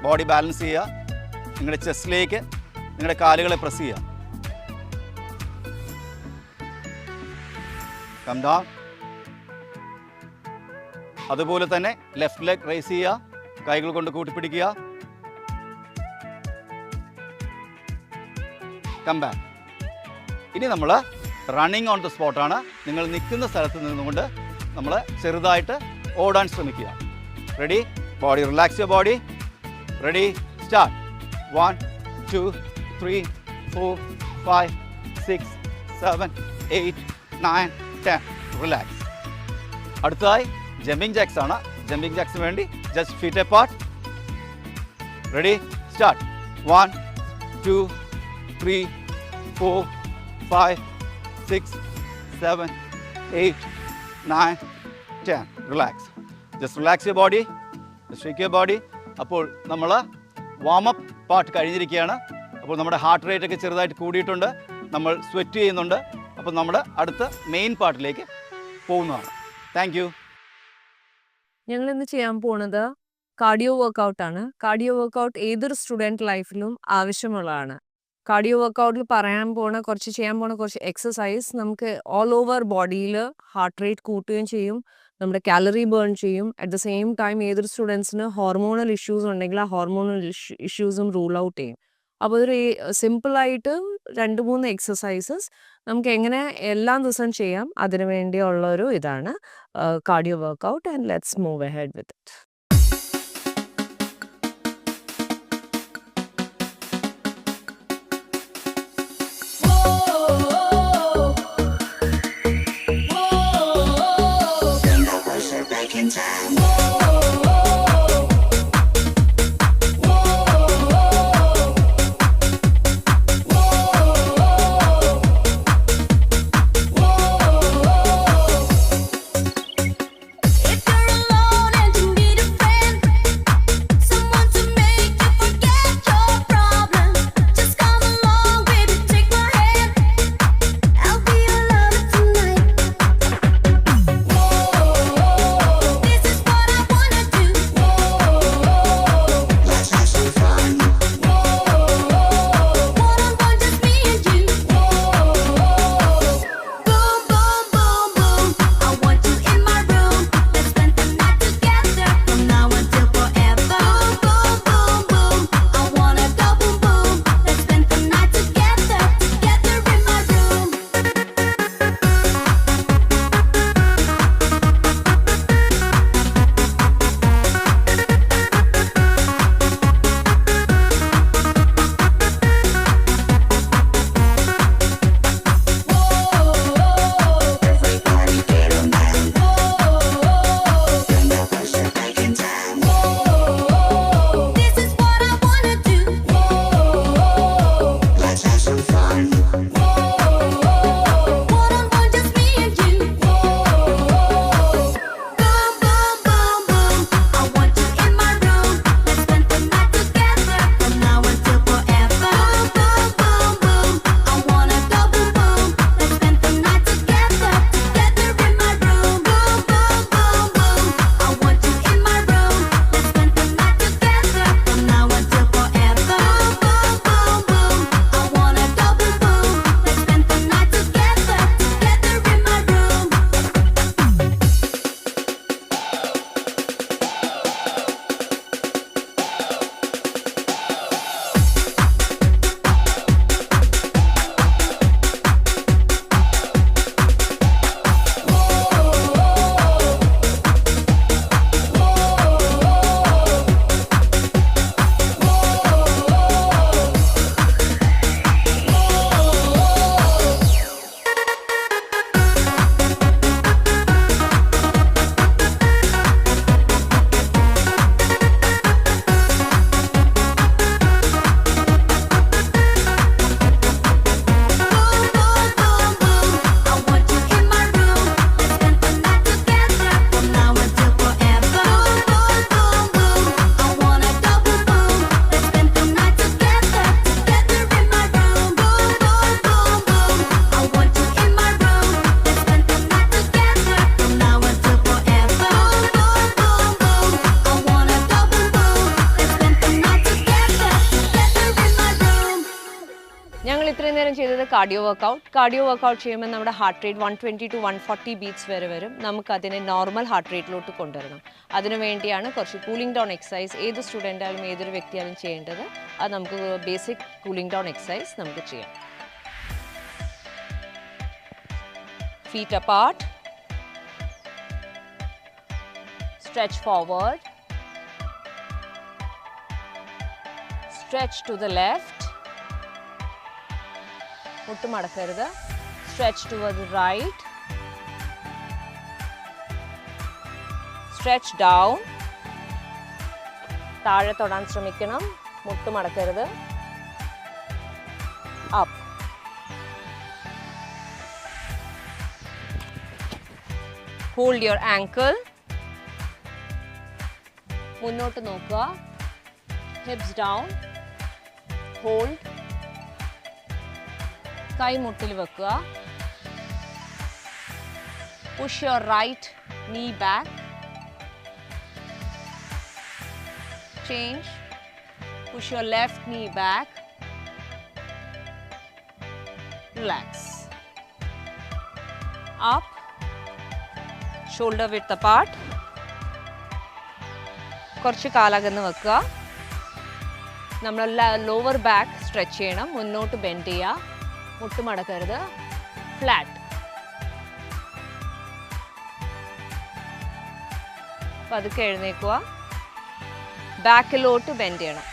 Body balance ചെയ്യുക. നിങ്ങളുടെ ചെസ്റ്റിലേക്ക് നിങ്ങളുടെ കാലുകളെ പ്രസ് ചെയ്യുക. Come down. അതുപോലെ തന്നെ ലെഫ്റ്റ് ലെഗ് റൈസ് ചെയ്യുക. കൈകൾ കൊണ്ട് കൂട്ടിപ്പിടിക്കുക. Come back. ഇനി നമ്മൾ റണ്ണിങ് ഓൺ ദ സ്പോട്ടാണ്. നിങ്ങൾ നിൽക്കുന്ന സ്ഥലത്ത് നിന്നുകൊണ്ട് നമ്മൾ ചെറുതായിട്ട് ഓടാൻ ശ്രമിക്കുക. Ready? Body relax your body. Ready? Start. 1 2 3 4 5 6 7 8 9 10. Relax. അടുത്തതായി ജമ്പിങ് ജാക്സ് ആണ്. ജമ്പിങ് ജാക്സിന് വേണ്ടി just feet apart. Ready? Start. 1 2 3 4 5 6 7 8 9 10. Relax. Just relax your body. Shake your body. അപ്പോൾ നമ്മൾ വാമപ്പ് പാർട്ട് കഴിഞ്ഞിരിക്കുകയാണ്. അപ്പോൾ നമ്മുടെ ഹാർട്ട് റേറ്റ് ഒക്കെ ചെറുതായിട്ട് കൂടിയിട്ടുണ്ട്. നമ്മൾ സ്വെറ്റ് ചെയ്യുന്നുണ്ട്. അപ്പോൾ നമ്മൾ അടുത്ത മെയിൻ പാർട്ടിലേക്ക് പോകുന്നതാണ്. Thank you. ഞങ്ങൾ ഇന്ന് ചെയ്യാൻ പോകുന്നത് കാർഡിയോ വർക്കൗട്ടാണ്. കാർഡിയോ വർക്കൗട്ട് ഏതൊരു സ്റ്റുഡൻറ് ലൈഫിലും ആവശ്യമുള്ളതാണ്. കാർഡിയോ വർക്കൗട്ടിൽ ചെയ്യാൻ പോണ കുറച്ച് എക്സസൈസ് നമുക്ക് ഓൾ ഓവർ ബോഡിയിൽ ഹാർട്ട് റേറ്റ് കൂട്ടുകയും ചെയ്യും, നമ്മുടെ കാലറി ബേൺ ചെയ്യും. അറ്റ് ദ സെയിം ടൈം ഏതൊരു സ്റ്റുഡൻസിന് ഹോർമോണൽ ഇഷ്യൂസ് ഉണ്ടെങ്കിൽ ആ ഹോർമോണൽ ഇഷ്യൂസും റൂൾ ഔട്ട് ചെയ്യും. അപ്പോൾ ഒരു സിമ്പിളായിട്ട് 2-3 എക്സസൈസസ് നമുക്ക് എങ്ങനെ എല്ലാ ദിവസവും ചെയ്യാം അതിനു വേണ്ടിയുള്ളൊരു ഇതാണ് cardio workout. And let's move ahead with it. If you're alone and you need a നേരം ചെയ്തത് കാർഡിയോ വർക്കൗട്ട് ചെയ്യുമ്പോൾ നമ്മുടെ ഹാർട്ട് റേറ്റ് 120 to 140 ബീറ്റ്സ് വരെ വരും. നമുക്ക് അതിനെ നോർമൽ ഹാർട്ട് റേറ്റിലോട്ട് കൊണ്ടുവരണം. അതിനു വേണ്ടിയാണ് കുറച്ച് കൂളിംഗ് ഡൗൺ എക്സസൈസ് ഏത് സ്റ്റുഡൻ്റായാലും ഏതൊരു വ്യക്തിയാലും ചെയ്യേണ്ടത്. അത് നമുക്ക് ബേസിക് കൂളിംഗ് ഡൗൺ എക്സസൈസ് നമുക്ക് ചെയ്യാം. Feet apart, stretch forward, stretch to the left, മുട്ട് മടക്കരുത്, stretch toward the right, stretch down, താഴെ തൊടാൻ ശ്രമിക്കണം, മുട്ട് മടക്കരുത്, up, hold your ankle, മുന്നോട്ട് നോക്കുക, hips down, hold, കൈ മുട്ടിൽ വെക്കുക, push your right knee back, change, push your left knee back, relax, up, shoulder width apart, കുറച്ച് കാലകന്ന് വെക്കുക. നമ്മൾ ലോവർ ബാക്ക് സ്ട്രെച്ച് ചെയ്യണം, മുന്നോട്ട് ബെൻഡ് ചെയ്യുക, മുട്ട് മടക്കരുത്, ഫ്ലാറ്റ്. പതുക്കെ എഴുന്നേക്കുക, ബാക്കിലോട്ട് ബെൻഡ് ചെയ്യണം.